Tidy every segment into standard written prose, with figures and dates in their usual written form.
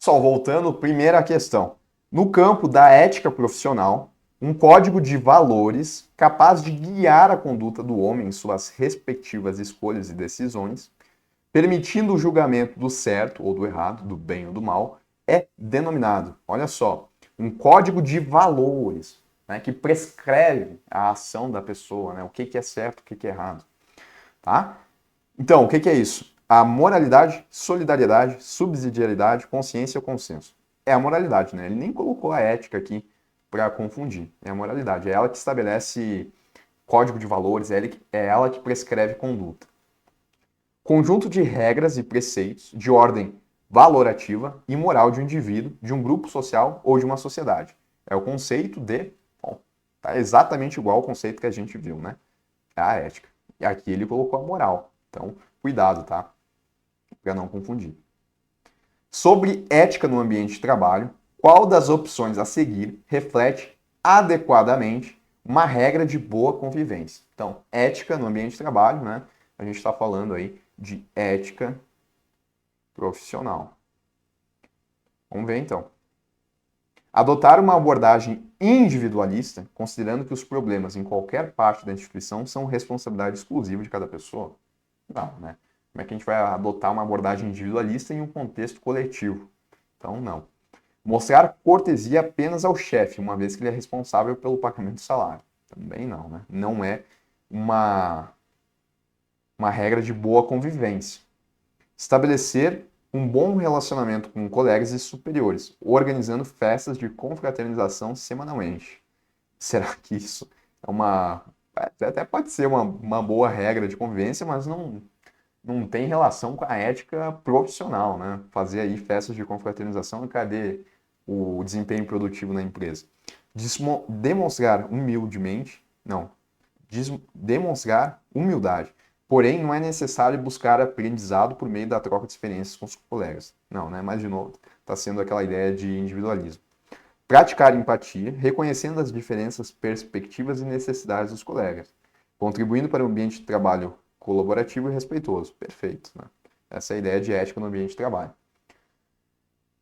Pessoal, voltando, primeira questão. No campo da ética profissional, um código de valores capaz de guiar a conduta do homem em suas respectivas escolhas e decisões, permitindo o julgamento do certo ou do errado, do bem ou do mal, é denominado, olha só, um código de valores, né, que prescreve a ação da pessoa, né, o que é certo, o que é errado. Tá? Então, o que é isso? A moralidade, solidariedade, subsidiariedade, consciência ou consenso. É a moralidade, né? Ele nem colocou a ética aqui para confundir. É a moralidade. É ela que estabelece código de valores, é ela que prescreve conduta. Conjunto de regras e preceitos de ordem valorativa e moral de um indivíduo, de um grupo social ou de uma sociedade. É o conceito de. Bom, tá exatamente igual ao conceito que a gente viu, né? É a ética. E aqui ele colocou a moral. Então, cuidado, tá? Para não confundir. Sobre ética no ambiente de trabalho, qual das opções a seguir reflete adequadamente uma regra de boa convivência? Então, ética no ambiente de trabalho, né? A gente está falando aí de ética profissional. Vamos ver então. Adotar uma abordagem individualista, considerando que os problemas em qualquer parte da instituição são responsabilidade exclusiva de cada pessoa? Não, né? Como é que a gente vai adotar uma abordagem individualista em um contexto coletivo? Então, não. Mostrar cortesia apenas ao chefe, uma vez que ele é responsável pelo pagamento do salário. Também não, né? Não é uma, uma regra de boa convivência. Estabelecer um bom relacionamento com colegas e superiores, organizando festas de confraternização semanalmente. Será que isso é uma. Até pode ser uma boa regra de convivência, mas não tem relação com a ética profissional, né? Fazer aí festas de confraternização, cadê o desempenho produtivo na empresa? Demonstrar humildemente, não, demonstrar humildade. Porém, não é necessário buscar aprendizado por meio da troca de experiências com os colegas. Não, né? Mas, de novo, está sendo aquela ideia de individualismo. Praticar empatia, reconhecendo as diferenças, perspectivas e necessidades dos colegas, contribuindo para um ambiente de trabalho colaborativo e respeitoso. Perfeito, né? Essa é a ideia de ética no ambiente de trabalho.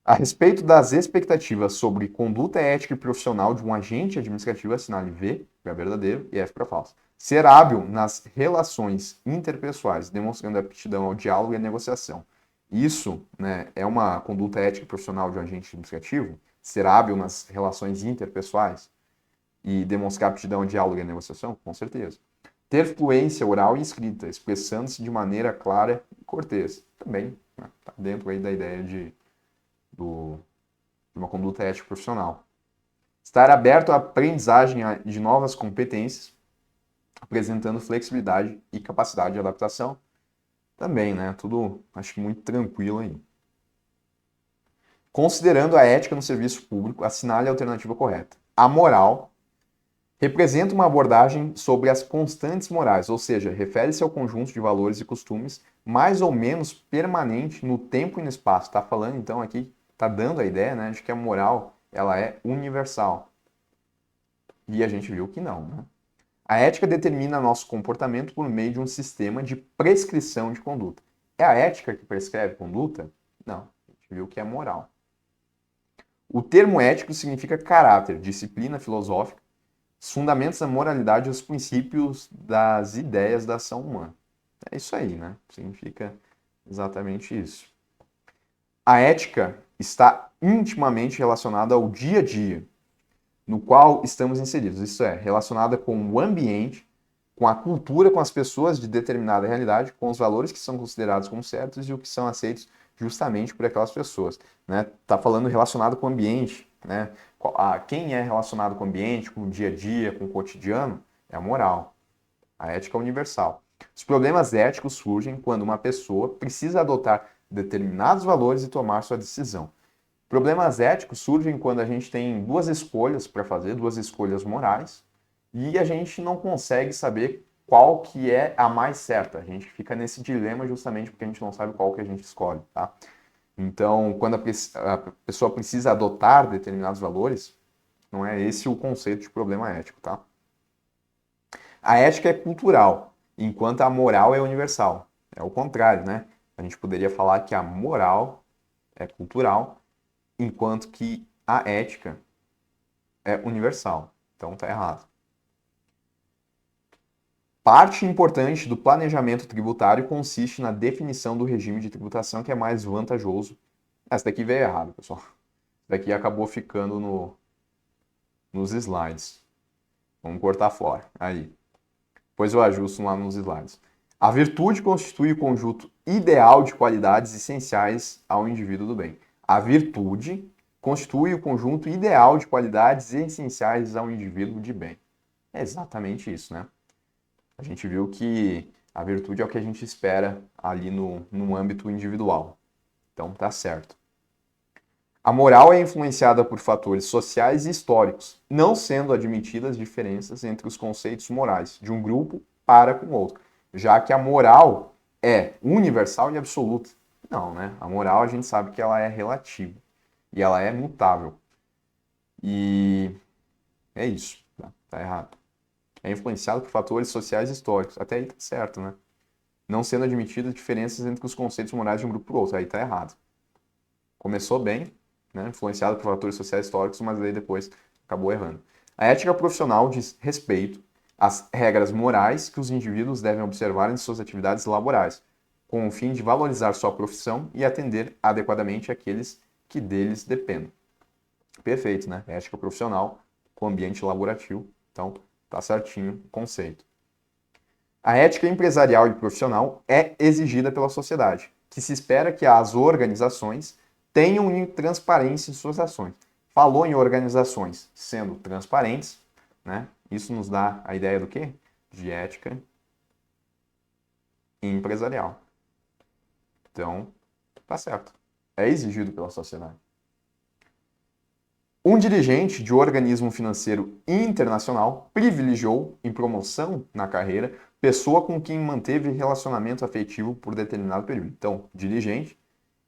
A respeito das expectativas sobre conduta ética e profissional de um agente administrativo, assinale V para verdadeiro e F para falso. Ser hábil nas relações interpessoais, demonstrando aptidão ao diálogo e à negociação. Isso, né, é uma conduta ética e profissional de um agente administrativo? Ser hábil nas relações interpessoais e demonstrar aptidão ao diálogo e à negociação? Com certeza. Ter fluência oral e escrita, expressando-se de maneira clara e cortês. Também está, né, dentro aí da ideia de uma conduta ética profissional. Estar aberto à aprendizagem de novas competências, apresentando flexibilidade e capacidade de adaptação. Também, né? Tudo, acho que muito tranquilo aí. Considerando a ética no serviço público, assinale a alternativa correta. A moral representa uma abordagem sobre as constantes morais, ou seja, refere-se ao conjunto de valores e costumes mais ou menos permanente no tempo e no espaço. Está falando então aqui, está dando a ideia, né, de que a moral ela é universal. E a gente viu que não, né? A ética determina nosso comportamento por meio de um sistema de prescrição de conduta. É a ética que prescreve conduta? Não. A gente viu que é moral. O termo ético significa caráter, disciplina filosófica, os fundamentos da moralidade e os princípios das ideias da ação humana. É isso aí, né? Significa exatamente isso. A ética está intimamente relacionada ao dia a dia, no qual estamos inseridos. Isso é, relacionada com o ambiente, com a cultura, com as pessoas de determinada realidade, com os valores que são considerados como certos e o que são aceitos justamente por aquelas pessoas. Né? Tá falando relacionado com o ambiente, né? Quem é relacionado com o ambiente, com o dia a dia, com o cotidiano, é a moral. A ética é universal. Os problemas éticos surgem quando uma pessoa precisa adotar determinados valores e tomar sua decisão. Problemas éticos surgem quando a gente tem duas escolhas para fazer, duas escolhas morais, e a gente não consegue saber qual que é a mais certa. A gente fica nesse dilema justamente porque a gente não sabe qual que a gente escolhe, tá? Então, quando a pessoa precisa adotar determinados valores, não é esse o conceito de problema ético, tá? A ética é cultural, enquanto a moral é universal. É o contrário, né? A gente poderia falar que a moral é cultural enquanto que a ética é universal. Então tá errado. Parte importante do planejamento tributário consiste na definição do regime de tributação que é mais vantajoso. Essa daqui veio errado, pessoal. Essa daqui acabou ficando nos slides. Vamos cortar fora. Aí. Depois eu ajusto lá nos slides. A virtude constitui o conjunto ideal de qualidades essenciais ao indivíduo do bem. A virtude constitui o conjunto ideal de qualidades essenciais ao indivíduo de bem. É exatamente isso, né? A gente viu que a virtude é o que a gente espera ali no âmbito individual. Então, tá certo. A moral é influenciada por fatores sociais e históricos, não sendo admitidas diferenças entre os conceitos morais de um grupo para com o outro, já que a moral é universal e absoluta. Não, né? A moral a gente sabe que ela é relativa e ela é mutável. E é isso, tá errado. É influenciado por fatores sociais e históricos. Até aí tá certo, né? Não sendo admitidas diferenças entre os conceitos morais de um grupo para o outro. Aí tá errado. Começou bem, né? Influenciado por fatores sociais e históricos, mas aí depois acabou errando. A ética profissional diz respeito às regras morais que os indivíduos devem observar em suas atividades laborais, com o fim de valorizar sua profissão e atender adequadamente aqueles que deles dependem. Perfeito, né? Ética profissional com ambiente laborativo. Então, tá certinho o conceito. A ética empresarial e profissional é exigida pela sociedade, que se espera que as organizações tenham transparência em suas ações. Falou em organizações sendo transparentes, né? Isso nos dá a ideia do quê? De ética empresarial. Então, tá certo. É exigido pela sociedade. Um dirigente de organismo financeiro internacional privilegiou, em promoção na carreira, pessoa com quem manteve relacionamento afetivo por determinado período. Então, dirigente,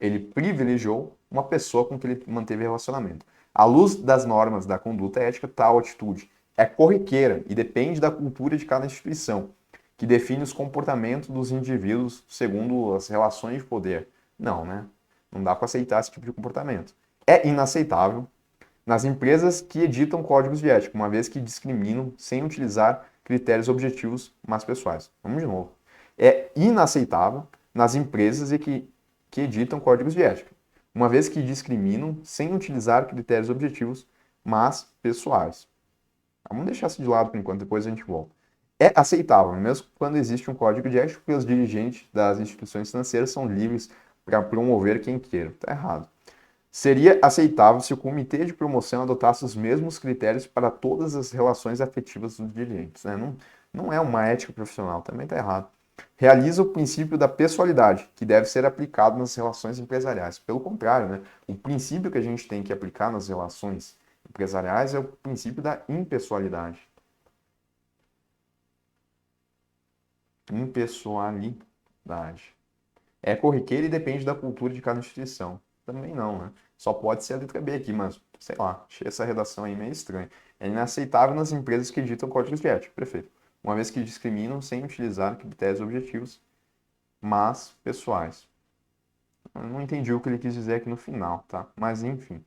ele privilegiou uma pessoa com quem ele manteve relacionamento. À luz das normas da conduta ética, tal atitude é corriqueira e depende da cultura de cada instituição, que define os comportamentos dos indivíduos segundo as relações de poder. Não, né? Não dá para aceitar esse tipo de comportamento. É inaceitável nas empresas que editam códigos de ética, uma vez que discriminam sem utilizar critérios objetivos, mas pessoais. Vamos de novo. É inaceitável nas empresas que editam códigos de ética, uma vez que discriminam sem utilizar critérios objetivos, mas pessoais. Vamos deixar isso de lado por enquanto, depois a gente volta. É aceitável, mesmo quando existe um código de ética, porque os dirigentes das instituições financeiras são livres para promover quem queira. Está errado. Seria aceitável se o comitê de promoção adotasse os mesmos critérios para todas as relações afetivas dos dirigentes. Né? Não é uma ética profissional, também está errado. Realiza o princípio da pessoalidade, que deve ser aplicado nas relações empresariais. Pelo contrário, né? O princípio que a gente tem que aplicar nas relações empresariais é o princípio da impessoalidade. Impessoalidade. É corriqueira e depende da cultura de cada instituição. Também não, né? Só pode ser a letra B aqui, mas, sei lá, achei essa redação aí meio estranha. É inaceitável nas empresas que editam códigos de ética, perfeito. Uma vez que discriminam sem utilizar critérios objetivos, mas pessoais. Eu não entendi o que ele quis dizer aqui no final, tá? Mas, enfim.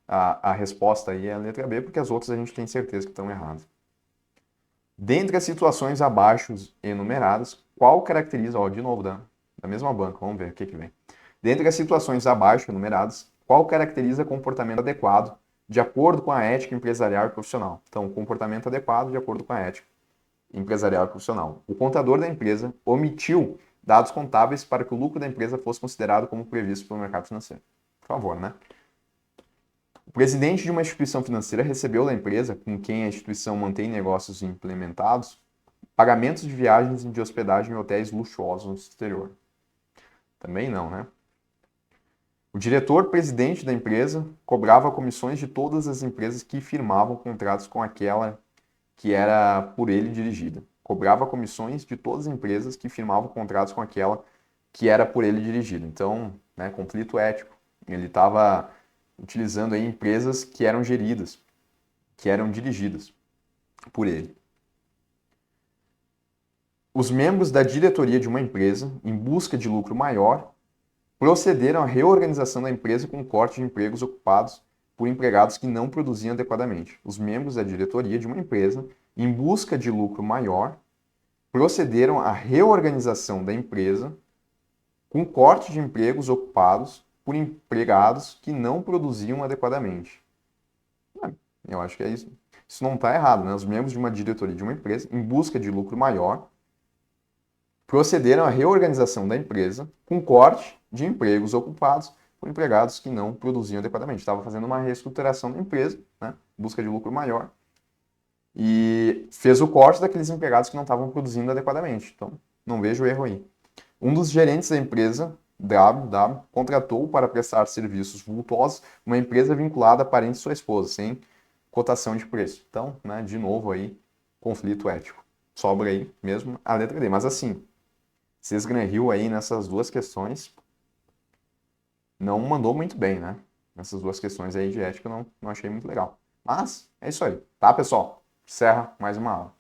A resposta aí é a letra B, porque as outras a gente tem certeza que estão erradas. Dentre as situações abaixo enumeradas, qual caracteriza, ó, de novo, da mesma banca, vamos ver o que vem. Dentre as situações abaixo enumeradas, qual caracteriza comportamento adequado de acordo com a ética empresarial e profissional? Então, comportamento adequado de acordo com a ética empresarial e profissional. O contador da empresa omitiu dados contábeis para que o lucro da empresa fosse considerado como previsto pelo mercado financeiro. Por favor, né? O presidente de uma instituição financeira recebeu da empresa, com quem a instituição mantém negócios implementados, pagamentos de viagens e de hospedagem em hotéis luxuosos no exterior. Também não, né? O diretor-presidente da empresa cobrava comissões de todas as empresas que firmavam contratos com aquela que era por ele dirigida. Cobrava comissões de todas as empresas que firmavam contratos com aquela que era por ele dirigida. Então, né, conflito ético. Ele estava utilizando aí empresas que eram geridas, que eram dirigidas por ele. Os membros da diretoria de uma empresa, em busca de lucro maior, procederam à reorganização da empresa com corte de empregos ocupados por empregados que não produziam adequadamente. Os membros da diretoria de uma empresa, em busca de lucro maior, procederam à reorganização da empresa com corte de empregos ocupados por empregados que não produziam adequadamente. Eu acho que é isso. Isso não está errado, né? Os membros de uma diretoria de uma empresa, em busca de lucro maior, procederam à reorganização da empresa com corte de empregos ocupados por empregados que não produziam adequadamente. Estava fazendo uma reestruturação da empresa, né? Em busca de lucro maior, e fez o corte daqueles empregados que não estavam produzindo adequadamente. Então, não vejo erro aí. Um dos gerentes da empresa, W, contratou para prestar serviços vultosos uma empresa vinculada a parente de sua esposa, sem cotação de preço. Então, né, de novo aí, conflito ético. Sobra aí mesmo a letra D. Mas assim, Cisne Hill aí nessas duas questões não mandou muito bem, né? Nessas duas questões aí de ética eu não achei muito legal. Mas é isso aí, tá, pessoal? Encerra mais uma aula.